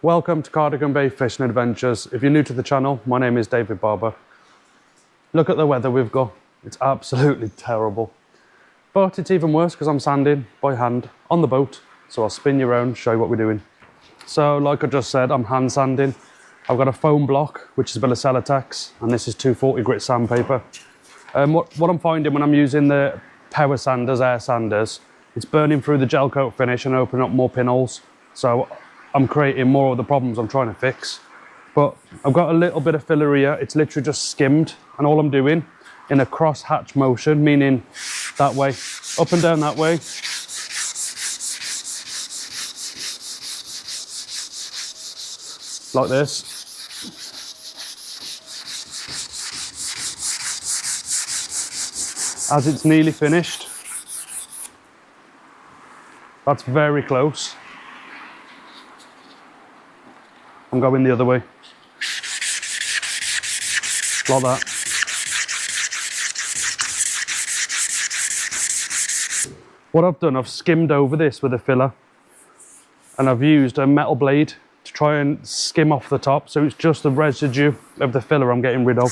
Welcome to Cardigan Bay Fishing Adventures. If you're new to the channel, my name is David Barber. Look at the weather we've got. It's absolutely terrible. But it's even worse because I'm sanding by hand on the boat. So I'll spin you around, show you what we're doing. So like I just said, I'm hand sanding. I've got a foam block, which is a bit of Celotex, and this is 240 grit sandpaper. What I'm finding when I'm using the power sanders, air sanders, it's burning through the gel coat finish and opening up more pinholes. So I'm creating more of the problems I'm trying to fix. But I've got a little bit of filler here. It's literally just skimmed, and all I'm doing in a cross hatch motion, meaning that way, up and down that way. Like this. As it's nearly finished. That's very close. I'm going the other way. Like that. What I've done, I've skimmed over this with a filler, and I've used a metal blade to try and skim off the top, so it's just the residue of the filler I'm getting rid of.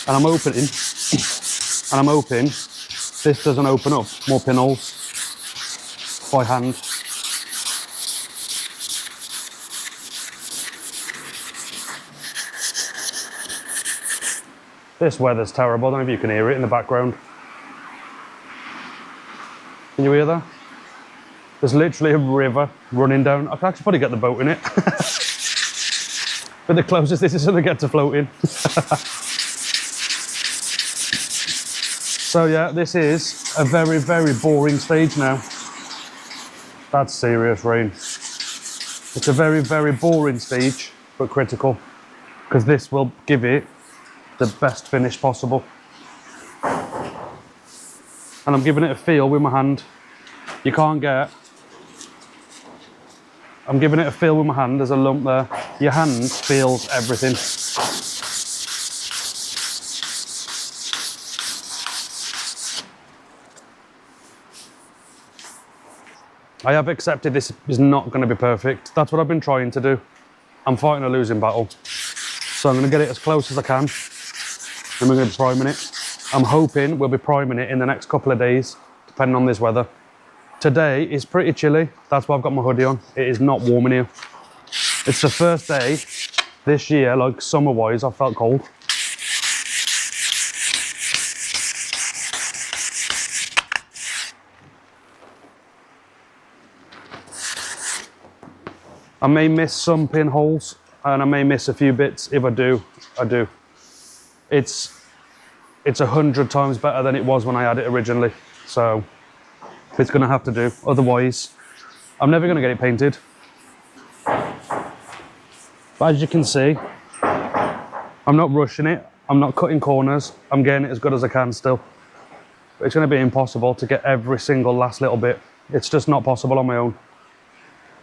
And I'm opening, and I'm hoping this doesn't open up more pinholes by hand. This weather's terrible. I don't know if you can hear it in the background. Can you hear that? There's literally a river running down. I can actually probably get the boat in it. But the closest this is going to get to floating. So yeah, this is a very, very boring stage now. That's serious rain. It's a very, very boring stage, but critical, because this will give it the best finish possible. And I'm giving it a feel with my hand. You can't get. I'm giving it a feel with my hand. There's a lump there. Your hand feels everything. I have accepted this is not going to be perfect. That's what I've been trying to do. I'm fighting a losing battle. So I'm going to get it as close as I can. And we're going to be priming it. I'm hoping we'll be priming it in the next couple of days, depending on this weather. Today is pretty chilly. That's why I've got my hoodie on. It is not warm in here. It's the first day this year, like summer-wise, I felt cold. I may miss some pinholes, and I may miss a few bits. If I do, I do. It's 100 times better than it was when I had it originally. So it's gonna have to do. Otherwise, I'm never gonna get it painted. But as you can see, I'm not rushing it. I'm not cutting corners. I'm getting it as good as I can still. But it's gonna be impossible to get every single last little bit. It's just not possible on my own.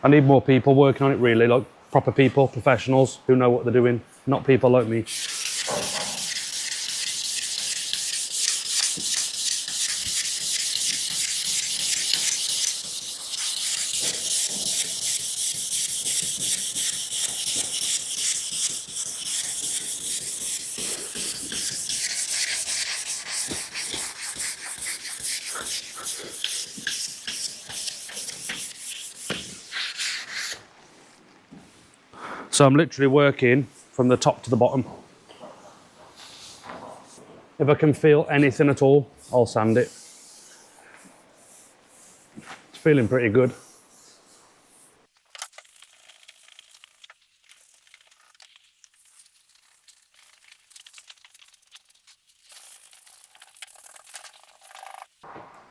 I need more people working on it, really, like proper people, professionals who know what they're doing, not people like me. So I'm literally working from the top to the bottom. If I can feel anything at all, I'll sand it. It's feeling pretty good.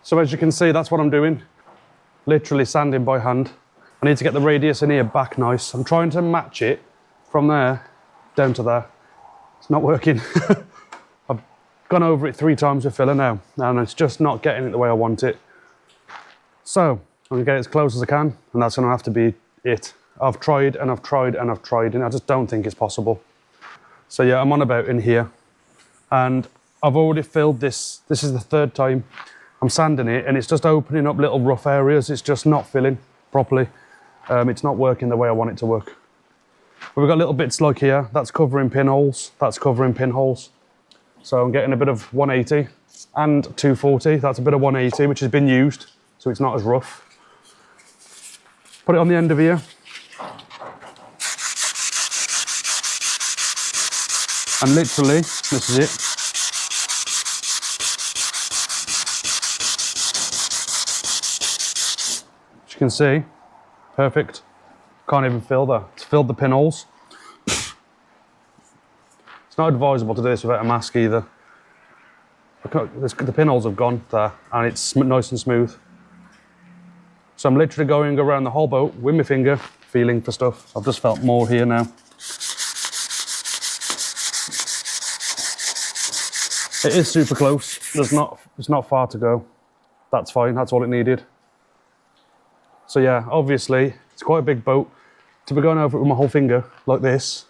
So as you can see, that's what I'm doing. Literally sanding by hand. I need to get the radius in here back nice. I'm trying to match it from there down to there. It's not working. I've gone over it 3 times with filler now, and it's just not getting it the way I want it. So I'm gonna get it as close as I can, and that's gonna have to be it. I've tried and I've tried and I've tried, and I just don't think it's possible. So yeah, I'm on about in here, and I've already filled this. This is the 3rd time. I'm I'm sanding it and it's just opening up little rough areas. It's just not filling properly. It's not working the way I want it to work. But we've got little bits like here, that's covering pinholes, that's covering pinholes. So I'm getting a bit of 180 and 240. That's a bit of 180, which has been used, so it's not as rough. Put it on the end of here. And literally, this is it. As you can see, perfect. Can't even fill that. It's filled the pinholes. It's not advisable to do this without a mask either. The pinholes have gone there and it's nice and smooth. So I'm literally going around the whole boat with my finger, feeling for stuff. I've just felt more here now. It is super close. There's not far to go. That's fine, that's all it needed. So yeah, obviously, it's quite a big boat. To be going over it with my whole finger, like this,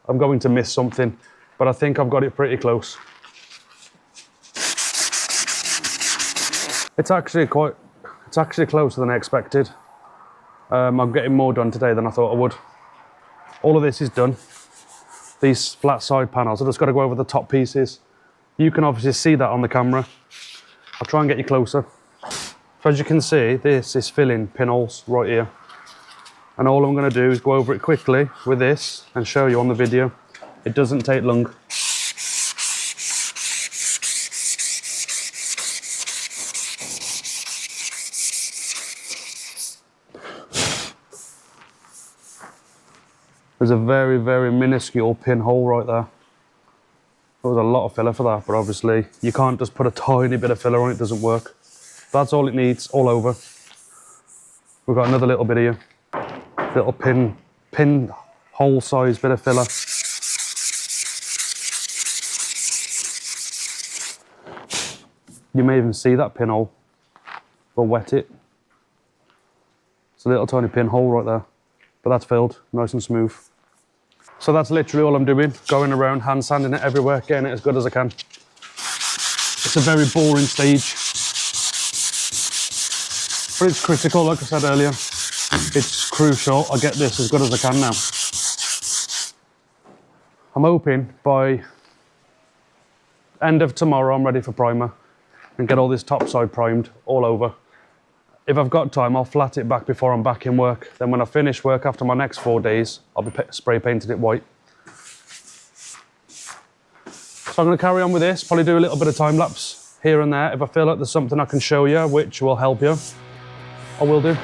I'm going to miss something, but I think I've got it pretty close. It's actually closer than I expected. I'm getting more done today than I thought I would. All of this is done. These flat side panels, I've just got to go over the top pieces. You can obviously see that on the camera. I'll try and get you closer. So as you can see, this is filling pinholes right here. And all I'm going to do is go over it quickly with this and show you on the video. It doesn't take long. There's a very, very minuscule pinhole right there. There was a lot of filler for that, but obviously you can't just put a tiny bit of filler on it, it doesn't work. That's all it needs, all over. We've got another little bit here. Little pin hole size bit of filler. You may even see that pinhole. We'll wet it. It's a little tiny pinhole right there, but that's filled, nice and smooth. So that's literally all I'm doing, going around, hand sanding it everywhere, getting it as good as I can. It's a very boring stage, but it's critical, like I said earlier. It's crucial I get this as good as I can now. I'm hoping by end of tomorrow I'm ready for primer and get all this top side primed all over. If I've got time, I'll flat it back before I'm back in work. Then when I finish work after my next 4 days, I'll be spray painted it white. So I'm going to carry on with this, probably do a little bit of time lapse here and there. If I feel like there's something I can show you which will help you, I will do.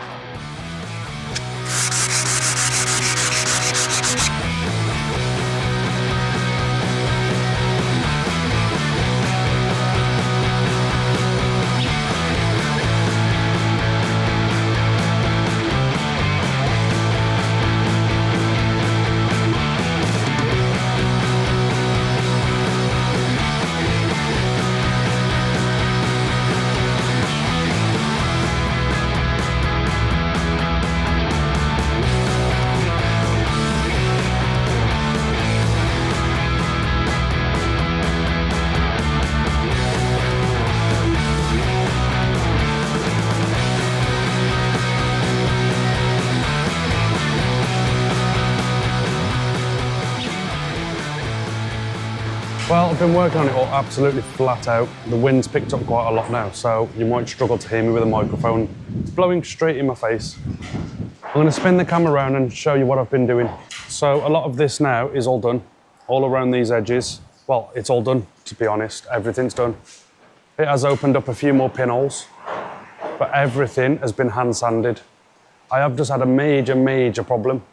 Well, I've been working on it all absolutely flat out. The wind's picked up quite a lot now, so you might struggle to hear me with a microphone. It's blowing straight in my face. I'm going to spin the camera around and show you what I've been doing. So a lot of this now is all done, all around these edges. Well, it's all done, to be honest. Everything's done. It has opened up a few more pinholes, but everything has been hand sanded. I have just had a major problem.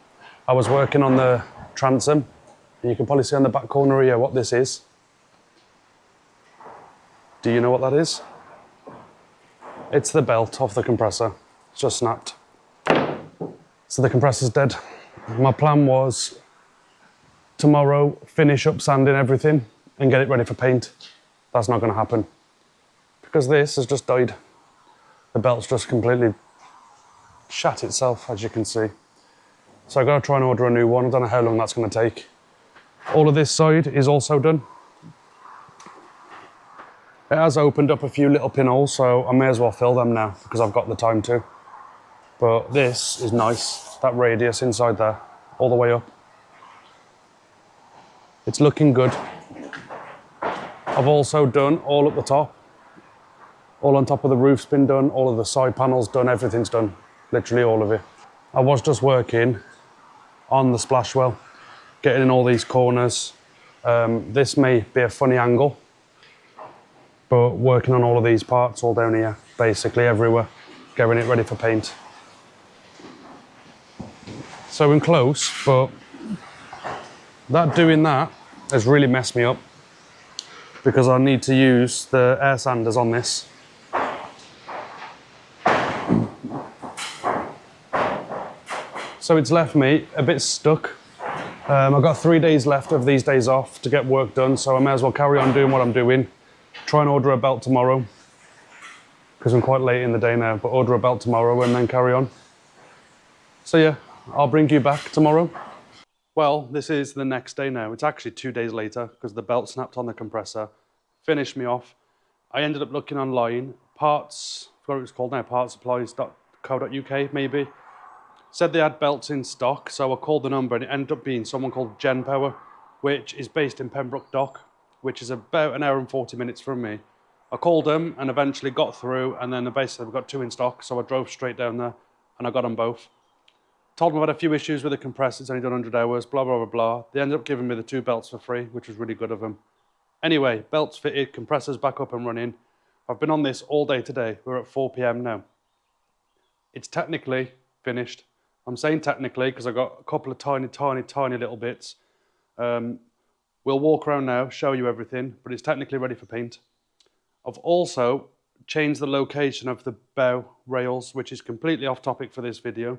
I was working on the transom, and you can probably see on the back corner here what this is. Do you know what that is? It's the belt off the compressor. It's just snapped. So the compressor's dead. My plan was tomorrow finish up sanding everything and get it ready for paint. That's not going to happen because this has just died. The belt's just completely shat itself, as you can see. So I've got to try and order a new one. I don't know how long that's going to take. All of this side is also done. It has opened up a few little pinholes, so I may as well fill them now because I've got the time to. But this is nice, that radius inside there, all the way up. It's looking good. I've also done all at the top. All on top of the roof's been done, all of the side panels done, everything's done. Literally all of it. I was just working on the splash well, getting in all these corners. This may be a funny angle, but working on all of these parts all down here, basically everywhere, getting it ready for paint. So in close, but doing that has really messed me up because I need to use the air sanders on this. So it's left me a bit stuck. I've got 3 days left of these days off to get work done, so I may as well carry on doing what I'm doing. Try and order a belt tomorrow, because I'm quite late in the day now, but order a belt tomorrow and then carry on. So yeah, I'll bring you back tomorrow. Well, this is the next day now. It's actually 2 days later because the belt snapped on the compressor, finished me off. I ended up looking online, parts, I forgot what it's called now, partsupplies.co.uk maybe. Said they had belts in stock, so I called the number and it ended up being someone called GenPower, which is based in Pembroke Dock, which is about an hour and 40 minutes from me. I called them and eventually got through, and then basically we've got 2 in stock, so I drove straight down there and I got them both. Told them I had a few issues with the compressor, it's only done 100 hours, blah, blah, blah, blah. They ended up giving me the 2 belts for free, which was really good of them. Anyway, belts fitted, compressors back up and running. I've been on this all day today. We're at 4 PM now. It's technically finished. I'm saying technically because I've got a couple of tiny little bits. We'll walk around now, show you everything, but it's technically ready for paint. I've also changed the location of the bow rails, which is completely off topic for this video,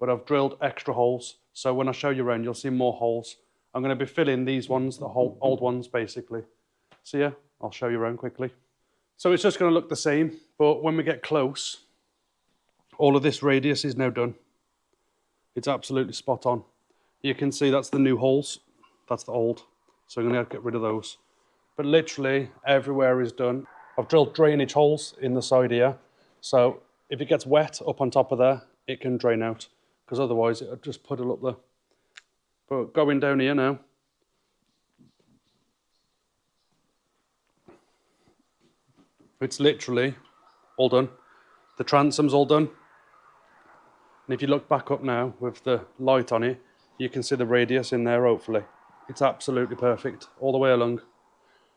but I've drilled extra holes. So when I show you around, you'll see more holes. I'm going to be filling these ones, the whole old ones basically. So yeah, I'll show you around quickly. So it's just going to look the same, but when we get close, all of this radius is now done. It's absolutely spot on. You can see that's the new holes, that's the old. So I'm going to have to get rid of those. But literally everywhere is done. I've drilled drainage holes in the side here. So if it gets wet up on top of there, it can drain out, because otherwise it'll just puddle up there. But going down here now, it's literally all done. The transom's all done. And if you look back up now with the light on it, you can see the radius in there, hopefully. It's absolutely perfect all the way along.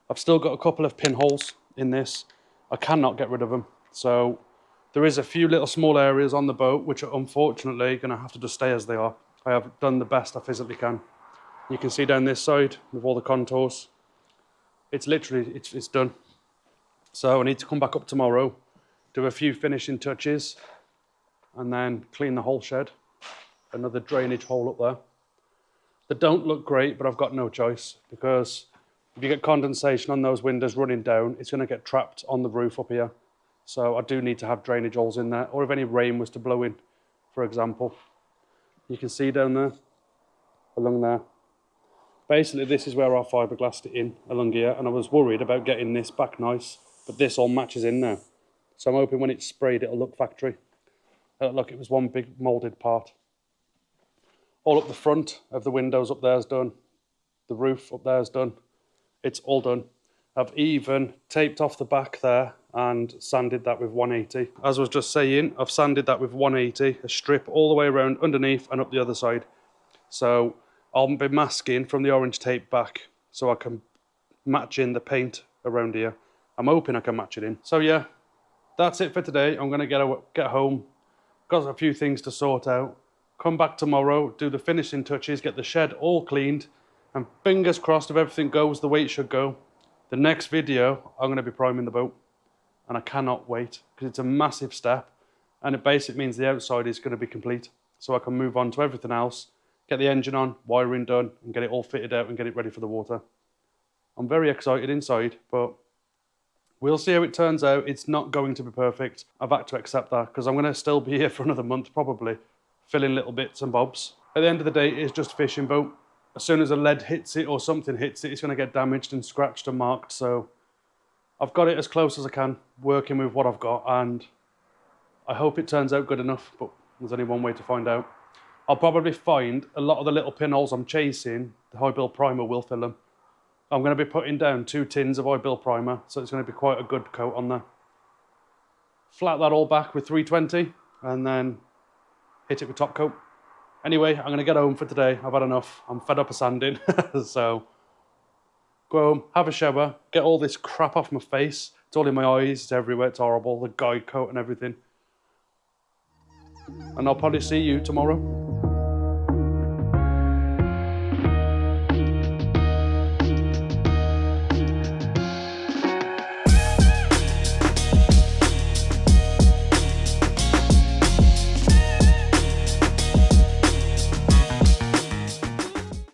I've still got a couple of pinholes in this. I cannot get rid of them. So there is a few little small areas on the boat which are unfortunately going to have to just stay as they are. I have done the best I physically can. You can see down this side with all the contours. It's literally, it's done. So I need to come back up tomorrow, do a few finishing touches, and then clean the whole shed. Another drainage hole up there. They don't look great, but I've got no choice, because if you get condensation on those windows running down, it's going to get trapped on the roof up here. So I do need to have drainage holes in there, or if any rain was to blow in, for example. You can see down there, along there. Basically, this is where I fiberglassed it in, along here, and I was worried about getting this back nice, but this all matches in now. So I'm hoping when it's sprayed, it'll look factory. Look, it was one big moulded part. All up the front of the windows up there is done. The roof up there is done. It's all done. I've even taped off the back there and sanded that with 180. As I was just saying, I've sanded that with 180, a strip all the way around underneath and up the other side. So I'll be masking from the orange tape back so I can match in the paint around here. I'm hoping I can match it in. So yeah, that's it for today. I'm going to get home. Got a few things to sort out. Come back tomorrow, do the finishing touches, get the shed all cleaned, and fingers crossed if everything goes the way it should go. The next video, I'm going to be priming the boat, and I cannot wait, because it's a massive step, and it basically means the outside is going to be complete, so I can move on to everything else, get the engine on, wiring done, and get it all fitted out and get it ready for the water. I'm very excited inside, but we'll see how it turns out. It's not going to be perfect. I've had to accept that, because I'm going to still be here for another month, probably, filling little bits and bobs. At the end of the day, it's just a fishing boat. As soon as a lead hits it or something hits it, it's going to get damaged and scratched and marked. So I've got it as close as I can, working with what I've got, and I hope it turns out good enough, but there's only one way to find out. I'll probably find a lot of the little pinholes I'm chasing, the high build primer will fill them. I'm going to be putting down 2 tins of high build primer, so it's going to be quite a good coat on there. Flat that all back with 320 and then hit it with top coat. Anyway, I'm going to get home for today. I've had enough. I'm fed up of sanding. So go home, have a shower, get all this crap off my face. It's all in my eyes, it's everywhere, it's horrible. The guide coat and everything. And I'll probably see you tomorrow.